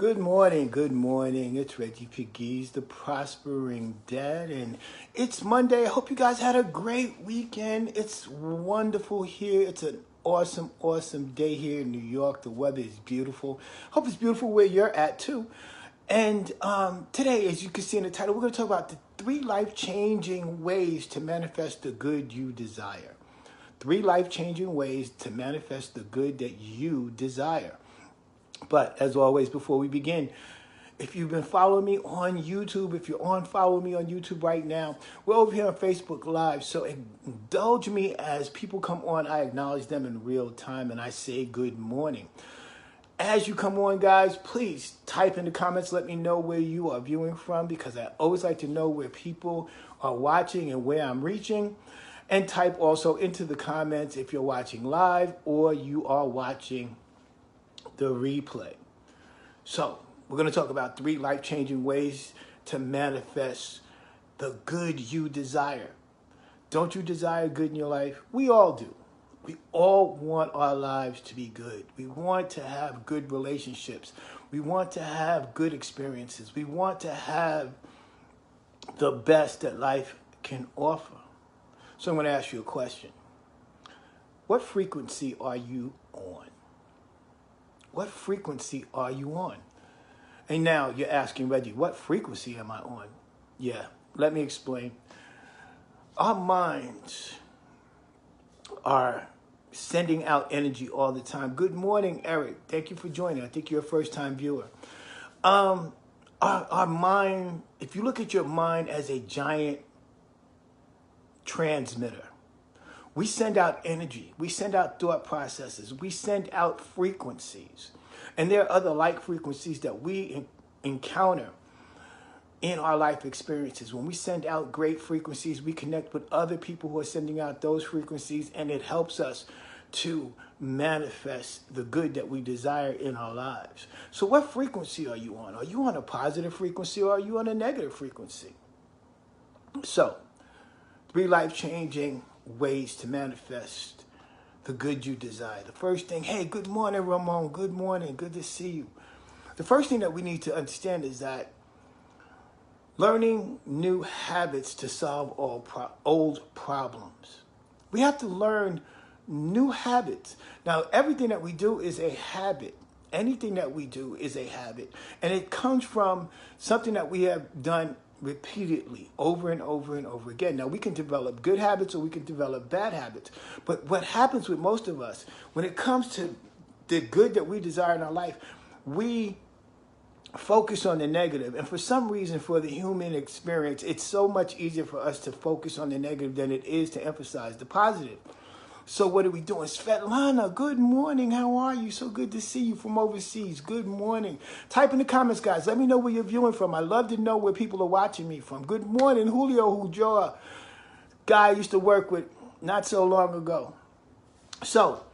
Good morning, good morning. It's Reggie Pegues, the Prospering Dad, and it's Monday. I hope you guys had a great weekend. It's wonderful here. It's an awesome day here in New York. The weather is beautiful. Hope it's beautiful where you're at too. And today, as you can see in the title, we're going to talk about the 3 life-changing ways to manifest the good you desire. 3 life-changing ways to manifest the good that you desire. But as always, before we begin, if you've been following me on YouTube, if you're following me on YouTube right now, we're over here on Facebook Live. So indulge me as people come on. I acknowledge them in real time and I say good morning. As you come on, guys, please type in the comments. Let me know where you are viewing from, because I always like to know where people are watching and where I'm reaching. And type also into the comments if you're watching live or you are watching the replay. So we're going to talk about 3 life-changing ways to manifest the good you desire. Don't you desire good in your life? We all do. We all want our lives to be good. We want to have good relationships. We want to have good experiences. We want to have the best that life can offer. So I'm going to ask you a question. What frequency are you on? What frequency are you on? And now you're asking, Reggie, what frequency am I on? Yeah, let me explain. Our minds are sending out energy all the time. Good morning, Eric. Thank you for joining. I think you're a first-time viewer. Our mind, if you look at your mind as a giant transmitter, we send out energy. We send out thought processes. We send out frequencies. And there are other like frequencies that we encounter in our life experiences. When we send out great frequencies, we connect with other people who are sending out those frequencies, and it helps us to manifest the good that we desire in our lives. So what frequency are you on? Are you on a positive frequency or are you on a negative frequency? So, 3 life-changing ways to manifest the good you desire. The first thing, hey, good morning, Ramon. Good morning. Good to see you. The first thing that we need to understand is that learning new habits to solve old problems. We have to learn new habits. Now, everything that we do is a habit. Anything that we do is a habit. And it comes from something that we have done repeatedly, over and over and over again. Now, we can develop good habits or we can develop bad habits. But what happens with most of us, when it comes to the good that we desire in our life, we focus on the negative. And for some reason, for the human experience, it's so much easier for us to focus on the negative than it is to emphasize the positive. So what are we doing? Svetlana, good morning. How are you? So good to see you from overseas. Good morning. Type in the comments, guys. Let me know where you're viewing from. I love to know where people are watching me from. Good morning, Julio Hujoa, guy I used to work with not so long ago. So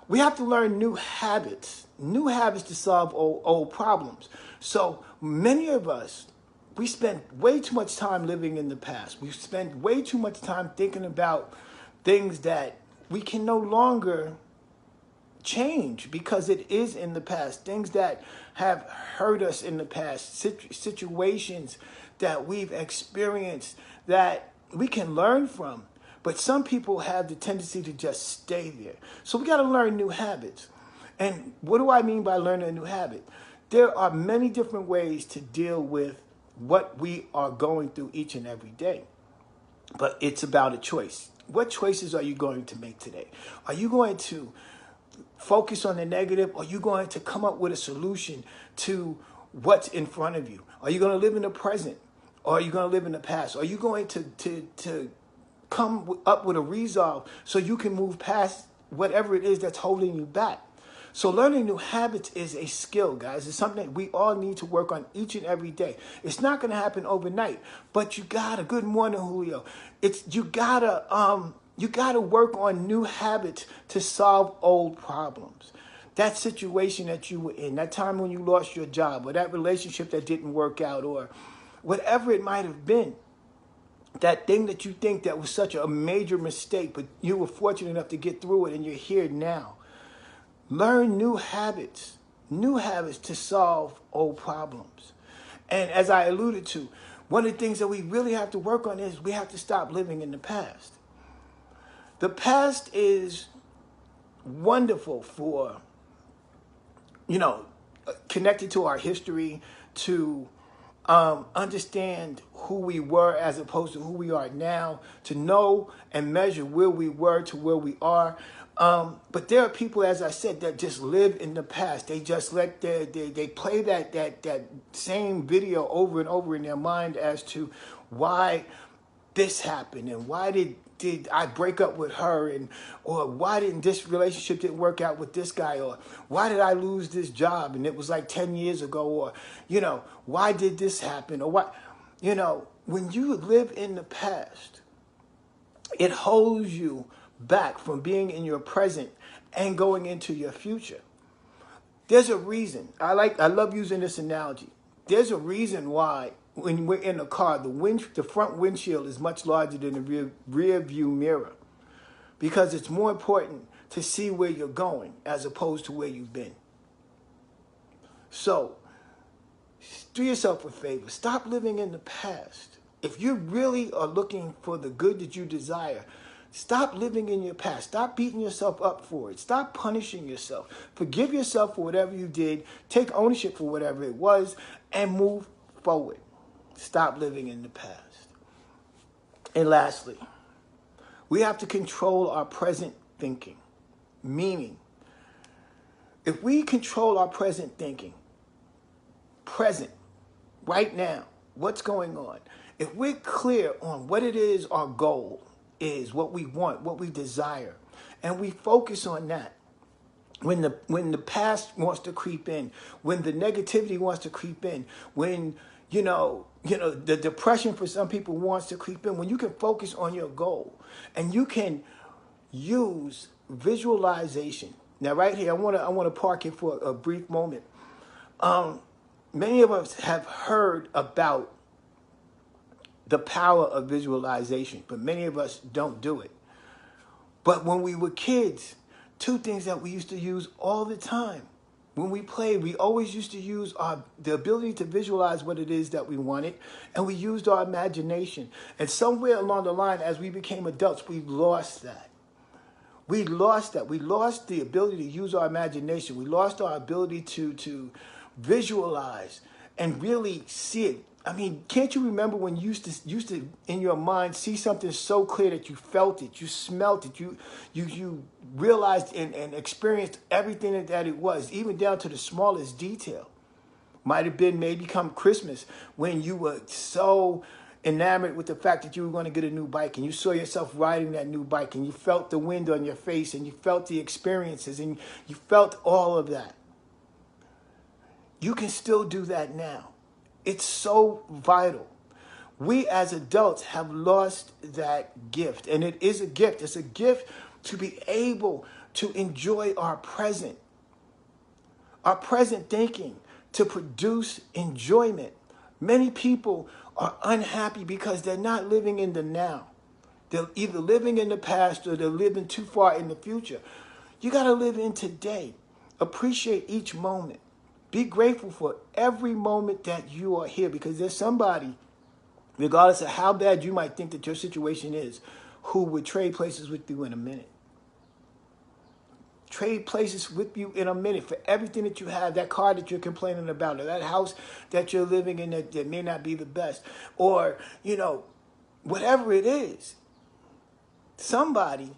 we have to learn new habits to solve old problems. So many of us, we spend way too much time living in the past. We spend way too much time thinking about things that we can no longer change because it is in the past. Things that have hurt us in the past, situations that we've experienced that we can learn from. But some people have the tendency to just stay there. So we got to learn new habits. And what do I mean by learning a new habit? There are many different ways to deal with what we are going through each and every day. But it's about a choice. What choices are you going to make today? Are you going to focus on the negative? Or are you going to come up with a solution to what's in front of you? Are you going to live in the present? Or are you going to live in the past? Are you going to come up with a resolve so you can move past whatever it is that's holding you back? So learning new habits is a skill, guys. It's something that we all need to work on each and every day. It's not going to happen overnight, but you gotta. Good morning, Julio. You gotta work on new habits to solve old problems. That situation that you were in, that time when you lost your job, or that relationship that didn't work out, or whatever it might have been. That thing that you think that was such a major mistake, but you were fortunate enough to get through it, and you're here now. Learn new habits. new habits to solve old problems. And as I alluded to, one of the things that we really have to work on is we have to stop living in the past. The past is wonderful for, connected to our history, to understand who we were as opposed to who we are now, to know and measure where we were to where we are. But there are people, as I said, that just live in the past. They just let they play that same video over and over in their mind as to why this happened and why did I break up with her, and or why didn't this relationship didn't work out with this guy, or why did I lose this job and it was like 10 years ago, or why did this happen, or what, when you live in the past, it holds you back from being in your present and going into your future. There's a reason. I love using this analogy. There's a reason why when we're in a car, the front windshield is much larger than the rear view mirror, because it's more important to see where you're going as opposed to where you've been. So do yourself a favor. Stop living in the past. If you really are looking for the good that you desire, stop living in your past. Stop beating yourself up for it. Stop punishing yourself. Forgive yourself for whatever you did. Take ownership for whatever it was and move forward. Stop living in the past. And lastly, we have to control our present thinking. Meaning, if we control our present thinking, present, right now, what's going on, if we're clear on what it is our goal is, what we want, what we desire, and we focus on that, when the past wants to creep in, when the negativity wants to creep in, when the depression for some people wants to creep in, when you can focus on your goal and you can use visualization. Now, right here, I want to park it for a brief moment. Many of us have heard about the power of visualization, but many of us don't do it. But when we were kids, two things that we used to use all the time. When we played, we always used to use the ability to visualize what it is that we wanted, and we used our imagination. And somewhere along the line, as we became adults, we lost that. We lost that. We lost the ability to use our imagination. We lost our ability to visualize and really see it. I mean, can't you remember when you used to in your mind see something so clear that you felt it, you smelt it, you realized and experienced everything that it was, even down to the smallest detail. Might have been maybe come Christmas when you were so enamored with the fact that you were going to get a new bike, and you saw yourself riding that new bike, and you felt the wind on your face, and you felt the experiences, and you felt all of that. You can still do that now. It's so vital. We as adults have lost that gift, and it is a gift. It's a gift to be able to enjoy our present thinking, to produce enjoyment. Many people are unhappy because they're not living in the now. They're either living in the past or they're living too far in the future. You got to live in today. Appreciate each moment. Be grateful for every moment that you are here, because there's somebody, regardless of how bad you might think that your situation is, who would trade places with you in a minute. Trade places with you in a minute for everything that you have, that car that you're complaining about, or that house that you're living in that may not be the best, or, whatever it is. Somebody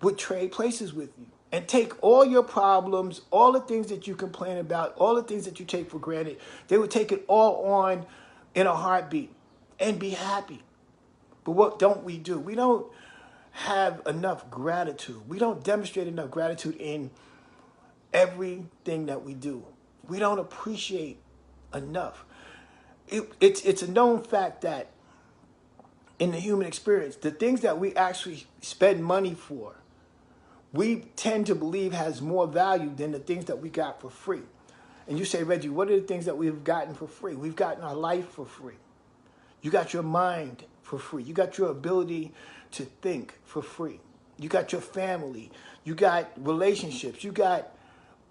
would trade places with you and take all your problems, all the things that you complain about, all the things that you take for granted. They would take it all on in a heartbeat and be happy. But what don't we do? We don't have enough gratitude. We don't demonstrate enough gratitude in everything that we do. We don't appreciate enough. It's a known fact that in the human experience, the things that we actually spend money for, we tend to believe has more value than the things that we got for free. And you say, Reggie, what are the things that we've gotten for free? We've gotten our life for free. You got your mind for free. You got your ability to think for free. You got your family. You got relationships. You got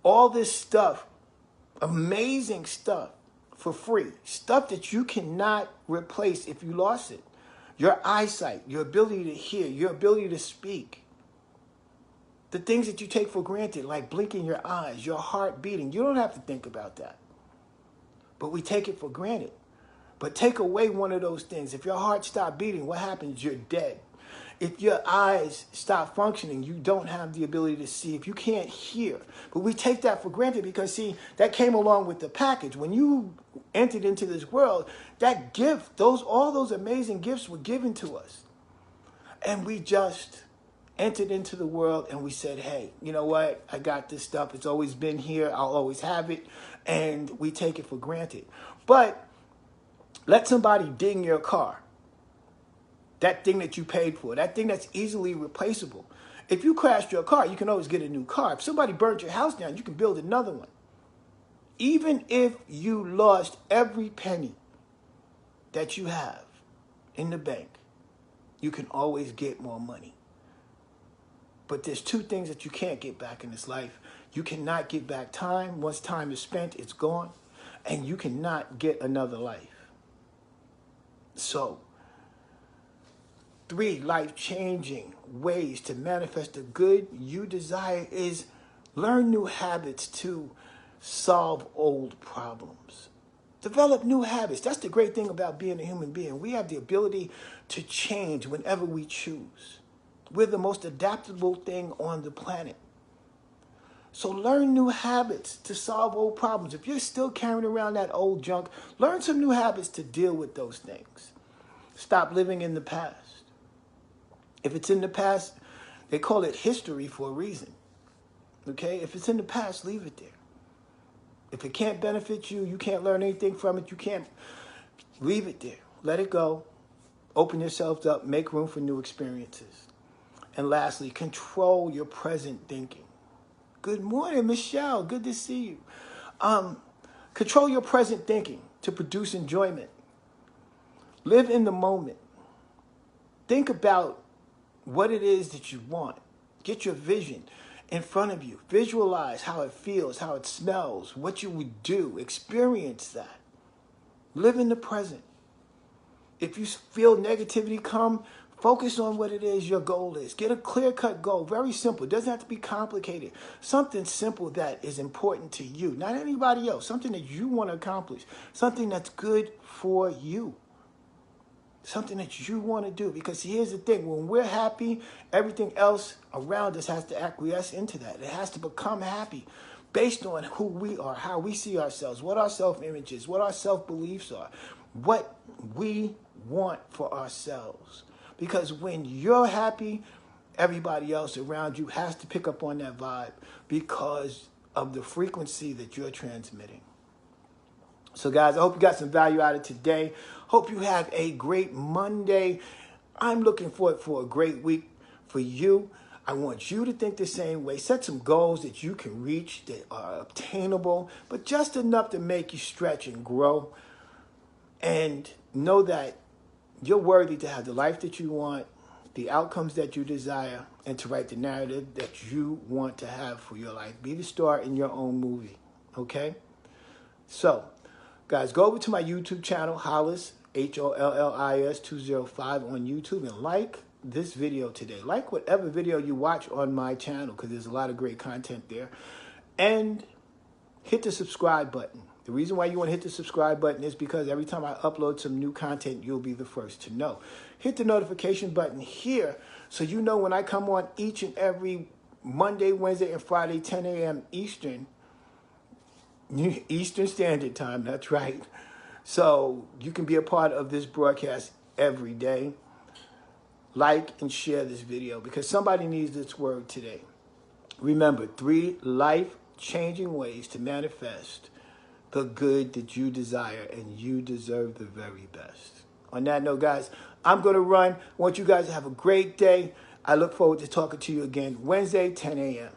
all this stuff amazing stuff for free. Stuff that you cannot replace if you lost it. Your eyesight, your ability to hear, your ability to speak. The things that you take for granted, like blinking your eyes, your heart beating. You don't have to think about that. But we take it for granted. But take away one of those things. If your heart stops beating, what happens? You're dead. If your eyes stop functioning, you don't have the ability to see. If you can't hear. But we take that for granted because, see, that came along with the package. When you entered into this world, that gift, all those amazing gifts were given to us. And we just entered into the world and we said, hey, you know what? I got this stuff. It's always been here. I'll always have it. And we take it for granted. But let somebody ding your car. That thing that you paid for, that thing that's easily replaceable. If you crashed your car, you can always get a new car. If somebody burnt your house down, you can build another one. Even if you lost every penny that you have in the bank, you can always get more money. But there's two things that you can't get back in this life. You cannot get back time. Once time is spent, it's gone. And you cannot get another life. So, 3 life-changing ways to manifest the good you desire is learn new habits to solve old problems. Develop new habits. That's the great thing about being a human being. We have the ability to change whenever we choose. We're the most adaptable thing on the planet. So learn new habits to solve old problems. If you're still carrying around that old junk, learn some new habits to deal with those things. Stop living in the past. If it's in the past, they call it history for a reason. Okay? If it's in the past, leave it there. If it can't benefit you, you can't learn anything from it, you can't, leave it there. Let it go. Open yourselves up. Make room for new experiences. And lastly, control your present thinking. Good morning, Michelle. Good to see you. Control your present thinking to produce enjoyment. Live in the moment. Think about what it is that you want. Get your vision in front of you. Visualize how it feels, how it smells, what you would do. Experience that. Live in the present. If you feel negativity come, focus on what it is your goal is. Get a clear-cut goal. Very simple. It doesn't have to be complicated. Something simple that is important to you, not anybody else. Something that you want to accomplish. Something that's good for you. Something that you want to do. Because here's the thing. When we're happy, everything else around us has to acquiesce into that. It has to become happy based on who we are, how we see ourselves, what our self-image is, what our self-beliefs are, what we want for ourselves. Because when you're happy, everybody else around you has to pick up on that vibe because of the frequency that you're transmitting. So guys, I hope you got some value out of today. Hope you have a great Monday. I'm looking forward for a great week for you. I want you to think the same way. Set some goals that you can reach that are obtainable, but just enough to make you stretch and grow. And know that you're worthy to have the life that you want, the outcomes that you desire, and to write the narrative that you want to have for your life. Be the star in your own movie, okay? So, guys, go over to my YouTube channel, Hollis, Hollis 205 on YouTube, and like this video today. Like whatever video you watch on my channel because there's a lot of great content there. And hit the subscribe button. The reason why you want to hit the subscribe button is because every time I upload some new content, you'll be the first to know. Hit the notification button here so you know when I come on each and every Monday, Wednesday, and Friday, 10 a.m. Eastern Standard Time. That's right. So you can be a part of this broadcast every day. Like and share this video because somebody needs this word today. Remember, 3 life-changing ways to manifest the good that you desire, and you deserve the very best. On that note, guys, I'm going to run. I want you guys to have a great day. I look forward to talking to you again Wednesday, 10 a.m.